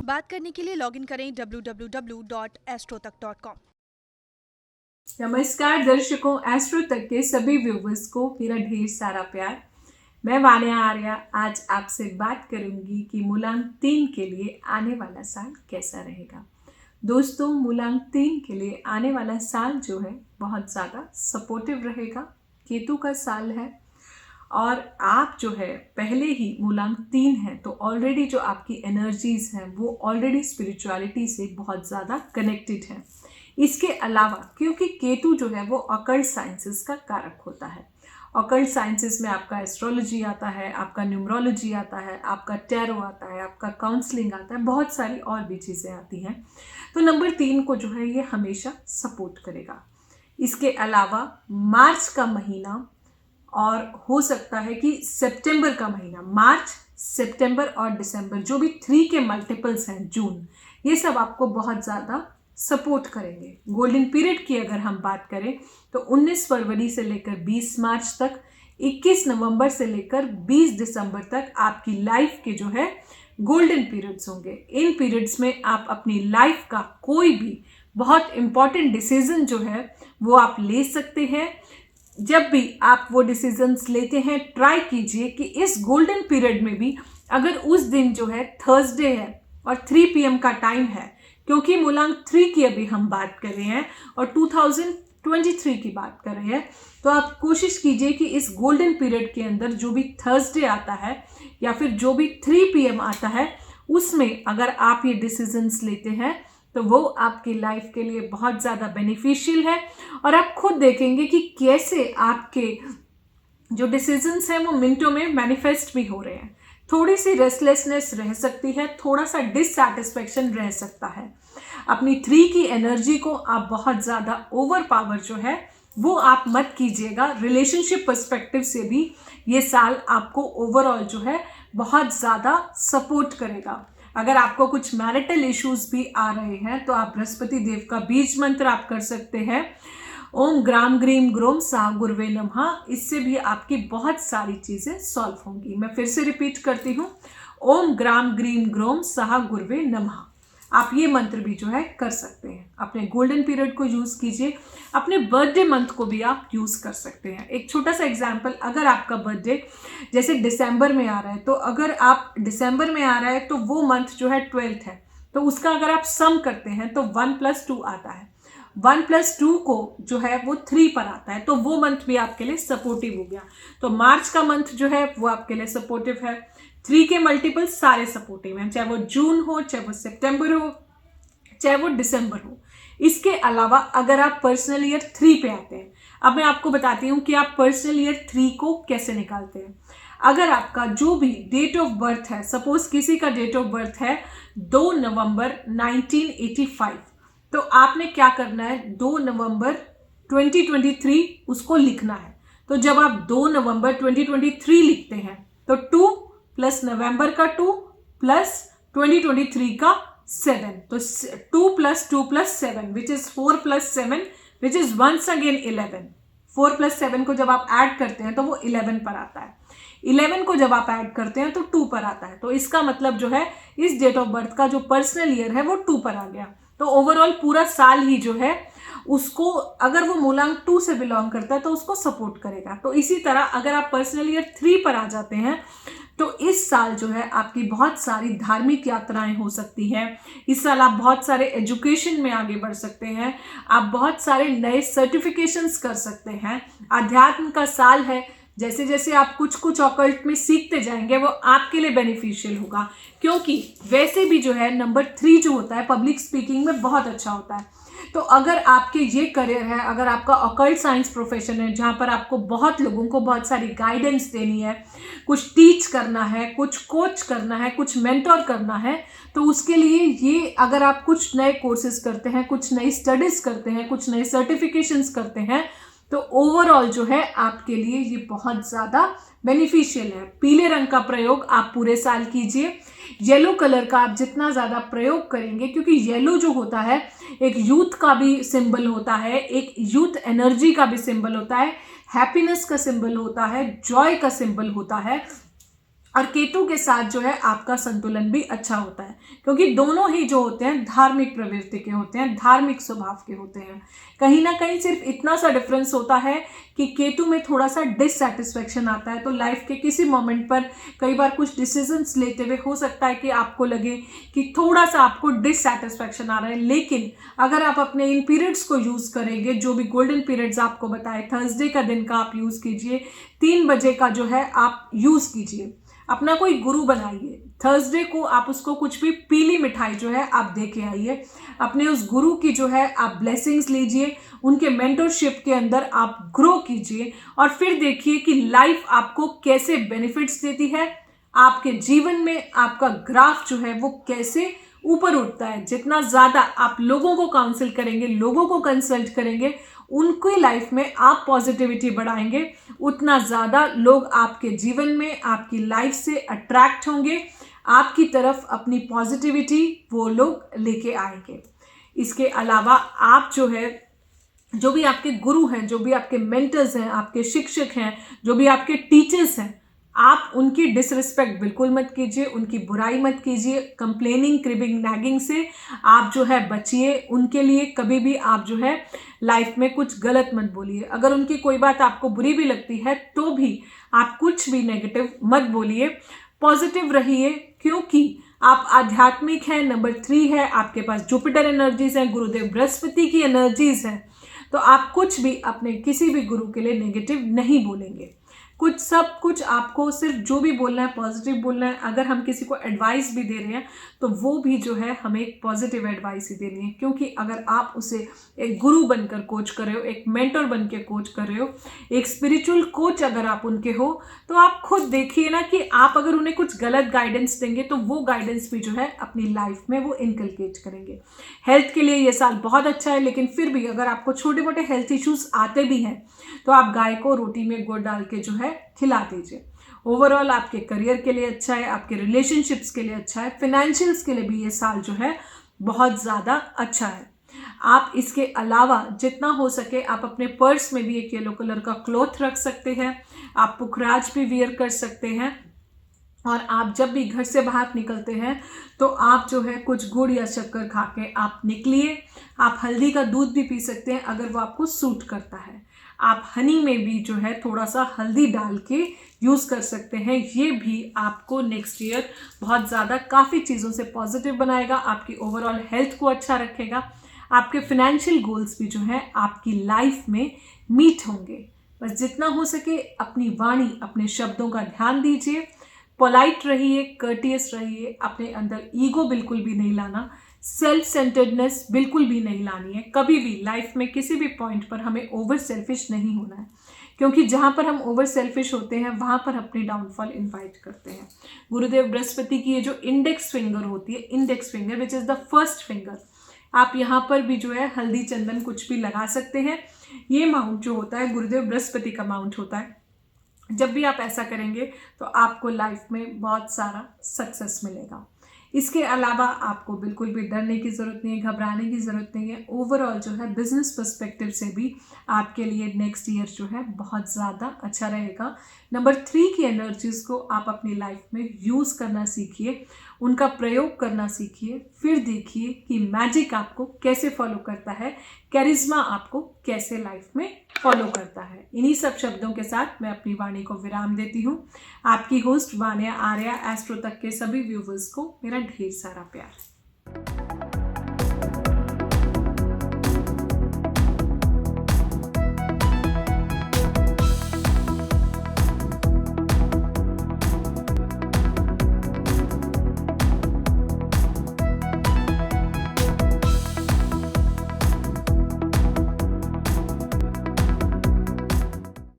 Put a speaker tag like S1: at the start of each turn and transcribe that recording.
S1: बात करने के लिए लॉगिन करें www.astrotak.com।
S2: नमस्कार दर्शकों, एस्ट्रो तक के सभी व्यूवर्स को मेरा ढेर सारा प्यार। मैं वानिया आर्या आज आपसे बात करूंगी कि मूलांक 3 के लिए आने वाला साल कैसा रहेगा। दोस्तों, मूलांक 3 के लिए आने वाला साल जो है बहुत ज़्यादा सपोर्टिव रहेगा। केतु का साल है और आप जो है पहले ही मूलांक 3 है तो ऑलरेडी जो आपकी एनर्जीज हैं वो ऑलरेडी स्पिरिचुअलिटी से बहुत ज़्यादा कनेक्टेड है। इसके अलावा क्योंकि केतु जो है वो ऑकल्ट साइंसेस का कारक होता है। ऑकल्ट साइंसेस में आपका एस्ट्रोलॉजी आता है, आपका न्यूमरोलॉजी आता है, आपका टैरो आता है, आपका काउंसलिंग आता है, बहुत सारी और भी चीज़ें आती हैं। तो नंबर 3 को जो है ये हमेशा सपोर्ट करेगा। इसके अलावा मार्च का महीना और हो सकता है कि सितंबर का महीना, मार्च, सितंबर और दिसंबर, जो भी 3 के मल्टीपल्स हैं, जून, ये सब आपको बहुत ज़्यादा सपोर्ट करेंगे। गोल्डन पीरियड की अगर हम बात करें तो 19 फरवरी से लेकर 20 मार्च तक, 21 नवंबर से लेकर 20 दिसंबर तक आपकी लाइफ के जो है गोल्डन पीरियड्स होंगे। इन पीरियड्स में आप अपनी लाइफ का कोई भी बहुत इंपॉर्टेंट डिसीजन जो है वो आप ले सकते हैं। जब भी आप वो डिसीजंस लेते हैं, ट्राई कीजिए कि इस गोल्डन पीरियड में भी अगर उस दिन जो है थर्सडे है और 3 PM का टाइम है, क्योंकि मूलांक 3 की अभी हम बात कर रहे हैं और 2023 की बात कर रहे हैं, तो आप कोशिश कीजिए कि इस गोल्डन पीरियड के अंदर जो भी थर्सडे आता है या फिर जो भी 3 PM आता है उसमें अगर आप ये डिसीजंस लेते हैं तो वो आपकी लाइफ के लिए बहुत ज़्यादा बेनिफिशियल है और आप खुद देखेंगे कि कैसे आपके जो डिसीजंस हैं वो मिनटों में मैनिफेस्ट भी हो रहे हैं। थोड़ी सी रेस्टलेसनेस रह सकती है, थोड़ा सा डिससैटिस्फैक्शन रह सकता है। अपनी 3 की एनर्जी को आप बहुत ज़्यादा ओवर पावर जो है वो आप मत कीजिएगा। रिलेशनशिप पर्सपेक्टिव से भी ये साल आपको ओवरऑल जो है बहुत ज़्यादा सपोर्ट करेगा। अगर आपको कुछ मैरिटल इश्यूज भी आ रहे हैं तो आप बृहस्पति देव का बीज मंत्र आप कर सकते हैं, ओम ग्राम ग्रीम ग्रोम सा गुरुवे नमः। इससे भी आपकी बहुत सारी चीज़ें सॉल्व होंगी। मैं फिर से रिपीट करती हूँ, ओम ग्राम ग्रीम ग्रोम सहा गुरुवे नमः। आप ये मंत्र भी जो है कर सकते हैं। अपने गोल्डन पीरियड को यूज़ कीजिए, अपने बर्थडे मंथ को भी आप यूज़ कर सकते हैं। एक छोटा सा एग्जांपल, अगर आपका बर्थडे जैसे दिसंबर में आ रहा है तो अगर आप दिसंबर में आ रहा है तो वो मंथ जो है 12th है, तो उसका अगर आप सम करते हैं तो 1+2 आता है। 1+2 को जो है वो 3 पर आता है, तो वो मंथ भी आपके लिए सपोर्टिव हो गया। तो मार्च का मंथ जो है वो आपके लिए सपोर्टिव है। 3 के मल्टीपल सारे सपोर्टिव हैं, चाहे वो जून हो, चाहे वो सितंबर हो, चाहे वो दिसंबर हो। इसके अलावा अगर आप पर्सनल ईयर 3 पे आते हैं, अब मैं आपको बताती हूँ कि आप पर्सनल ईयर 3 को कैसे निकालते हैं। अगर आपका जो भी डेट ऑफ बर्थ है, सपोज किसी का डेट ऑफ बर्थ है 2 नवंबर 1985, तो आपने क्या करना है, 2 नवंबर 2023 उसको लिखना है। तो जब आप 2 नवंबर 2023 लिखते हैं तो 2 प्लस नवंबर का 2 प्लस 2023 का 7, तो 2 plus 2 plus 7 which is 4 plus 7 which is once again 11। 4 plus 7 को जब आप ऐड करते हैं तो वो 11 पर आता है। 11 को जब आप ऐड करते हैं तो 2 पर आता है। तो इसका मतलब जो है इस डेट ऑफ बर्थ का जो पर्सनल ईयर है वो 2 पर आ गया। तो ओवरऑल पूरा साल ही जो है उसको, अगर वो मूलांक 2 से बिलोंग करता है तो उसको सपोर्ट करेगा। तो इसी तरह अगर आप पर्सनल ईयर 3 पर आ जाते हैं तो इस साल जो है आपकी बहुत सारी धार्मिक यात्राएं हो सकती हैं। इस साल आप बहुत सारे एजुकेशन में आगे बढ़ सकते हैं, आप बहुत सारे नए सर्टिफिकेशंस कर सकते हैं। अध्यात्म का साल है, जैसे जैसे आप कुछ कुछ ऑकल्ट में सीखते जाएंगे वो आपके लिए बेनिफिशियल होगा, क्योंकि वैसे भी जो है नंबर 3 जो होता है पब्लिक स्पीकिंग में बहुत अच्छा होता है। तो अगर आपके ये करियर है, अगर आपका ऑकल्ट साइंस प्रोफेशन है जहाँ पर आपको बहुत लोगों को बहुत सारी गाइडेंस देनी है, कुछ टीच करना है, कुछ कोच करना है, कुछ मेंटोर करना है, तो उसके लिए ये अगर आप कुछ नए कोर्सेज करते हैं, कुछ नई स्टडीज करते हैं, कुछ नए सर्टिफिकेशंस करते हैं, तो ओवरऑल जो है आपके लिए ये बहुत ज़्यादा बेनिफिशियल है। पीले रंग का प्रयोग आप पूरे साल कीजिए। येलो कलर का आप जितना ज़्यादा प्रयोग करेंगे, क्योंकि येलो जो होता है एक यूथ का भी सिंबल होता है, एक यूथ एनर्जी का भी सिंबल होता है, हैप्पीनेस का सिंबल होता है, जॉय का सिंबल होता है। और केतु के साथ जो है आपका संतुलन भी अच्छा होता है, क्योंकि दोनों ही जो होते हैं धार्मिक प्रवृत्ति के होते हैं, धार्मिक स्वभाव के होते हैं। कहीं ना कहीं सिर्फ इतना सा डिफरेंस होता है कि केतु में थोड़ा सा डिससेटिस्फैक्शन आता है। तो लाइफ के किसी मोमेंट पर कई बार कुछ डिसीजंस लेते हुए हो सकता है कि आपको लगे कि थोड़ा सा आपको डिससेटिस्फैक्शन आ रहा है, लेकिन अगर आप अपने इन पीरियड्स को यूज करेंगे, जो भी गोल्डन पीरियड्स आपको बताए, थर्सडे का दिन का आप यूज कीजिए, 3 बजे का जो है आप यूज कीजिए, अपना कोई गुरु बनाइए। थर्सडे को आप उसको कुछ भी पीली मिठाई जो है आप दे के आइए, अपने उस गुरु की जो है आप ब्लेसिंग्स लीजिए, उनके मेंटरशिप के अंदर आप ग्रो कीजिए और फिर देखिए कि लाइफ आपको कैसे बेनिफिट्स देती है, आपके जीवन में आपका ग्राफ जो है वो कैसे ऊपर उठता है। जितना ज़्यादा आप लोगों को काउंसिल करेंगे, लोगों को कंसल्ट करेंगे, उनकी लाइफ में आप पॉजिटिविटी बढ़ाएंगे, उतना ज़्यादा लोग आपके जीवन में, आपकी लाइफ से अट्रैक्ट होंगे, आपकी तरफ अपनी पॉजिटिविटी वो लोग लेके आएंगे। इसके अलावा आप जो है, जो भी आपके गुरु हैं, जो भी आपके मेंटर्स हैं, आपके शिक्षक हैं, जो भी आपके टीचर्स हैं, आप उनकी डिसरिस्पेक्ट बिल्कुल मत कीजिए, उनकी बुराई मत कीजिए। कंप्लेनिंग, क्रिबिंग, नैगिंग से आप जो है बचिए। उनके लिए कभी भी आप जो है लाइफ में कुछ गलत मत बोलिए। अगर उनकी कोई बात आपको बुरी भी लगती है तो भी आप कुछ भी नेगेटिव मत बोलिए, पॉजिटिव रहिए, क्योंकि आप आध्यात्मिक हैं। नंबर 3 है, आपके पास जुपिटर एनर्जीज हैं, गुरुदेव बृहस्पति की एनर्जीज हैं, तो आप कुछ भी अपने किसी भी गुरु के लिए नेगेटिव नहीं बोलेंगे। कुछ सब कुछ आपको सिर्फ जो भी बोलना है पॉजिटिव बोलना है। अगर हम किसी को एडवाइस भी दे रहे हैं तो वो भी जो है हमें एक पॉजिटिव एडवाइस ही देनी है, क्योंकि अगर आप उसे एक गुरु बनकर कोच कर रहे हो, एक मेंटर बन के कोच कर रहे हो, एक स्पिरिचुअल कोच अगर आप उनके हो, तो आप खुद देखिए ना कि आप अगर उन्हें कुछ गलत गाइडेंस देंगे तो वो गाइडेंस भी जो है अपनी लाइफ में वो इनकलकेट करेंगे। हेल्थ के लिए ये साल बहुत अच्छा है, लेकिन फिर भी अगर आपको छोटे मोटे हेल्थ इश्यूज आते भी हैं तो आप गाय को रोटी में गुड़ डाल के जो है खिला दीजिए। ओवरऑल आपके करियर के लिए अच्छा है, आपके रिलेशनशिप्स के लिए अच्छा है, फाइनेंशियल्स के लिए भी ये साल जो है बहुत ज़्यादा अच्छा है। आप इसके अलावा जितना हो सके आप अपने पर्स में भी एक येलो कलर का क्लॉथ रख सकते हैं, आप पुखराज भी वियर कर सकते हैं, और आप जब भी घर से बाहर निकलते हैं तो आप जो है कुछ गुड़ या शक्कर खा के आप निकलिए। आप हल्दी का दूध भी पी सकते हैं अगर वो आपको सूट करता है। आप हनी में भी जो है थोड़ा सा हल्दी डाल के यूज़ कर सकते हैं। ये भी आपको नेक्स्ट ईयर बहुत ज़्यादा काफ़ी चीज़ों से पॉजिटिव बनाएगा, आपकी ओवरऑल हेल्थ को अच्छा रखेगा, आपके फाइनेंशियल गोल्स भी जो है आपकी लाइफ में मीट होंगे। बस जितना हो सके अपनी वाणी, अपने शब्दों का ध्यान दीजिए, पोलाइट रहिए, कर्टियस रहिए, अपने अंदर ईगो बिल्कुल भी नहीं लाना, सेल्फ सेंटर्डनेस बिल्कुल भी नहीं लानी है। कभी भी लाइफ में किसी भी पॉइंट पर हमें ओवर सेल्फिश नहीं होना है, क्योंकि जहाँ पर हम ओवर सेल्फिश होते हैं वहाँ पर अपनी डाउनफॉल इनवाइट करते हैं। गुरुदेव बृहस्पति की ये जो इंडेक्स फिंगर होती है, index finger which is the first finger, आप यहाँ पर भी जो है हल्दी चंदन कुछ भी लगा सकते हैं। ये माउंट जो होता है गुरुदेव बृहस्पति का माउंट होता है। जब भी आप ऐसा करेंगे तो आपको लाइफ में बहुत सारा सक्सेस मिलेगा। इसके अलावा आपको बिल्कुल भी डरने की ज़रूरत नहीं है, घबराने की ज़रूरत नहीं है। ओवरऑल जो है बिजनेस पर्सपेक्टिव से भी आपके लिए नेक्स्ट ईयर जो है बहुत ज़्यादा अच्छा रहेगा। नंबर 3 की एनर्जीज़ को आप अपनी लाइफ में यूज़ करना सीखिए, उनका प्रयोग करना सीखिए, फिर देखिए कि मैजिक आपको कैसे फॉलो करता है, कैरिज्मा आपको कैसे लाइफ में फॉलो करता है। इन्हीं सब शब्दों के साथ मैं अपनी वाणी को विराम देती हूँ। आपकी होस्ट वान्या आर्या एस्ट्रो तक के सभी व्यूवर्स को मेरा ढेर सारा प्यार।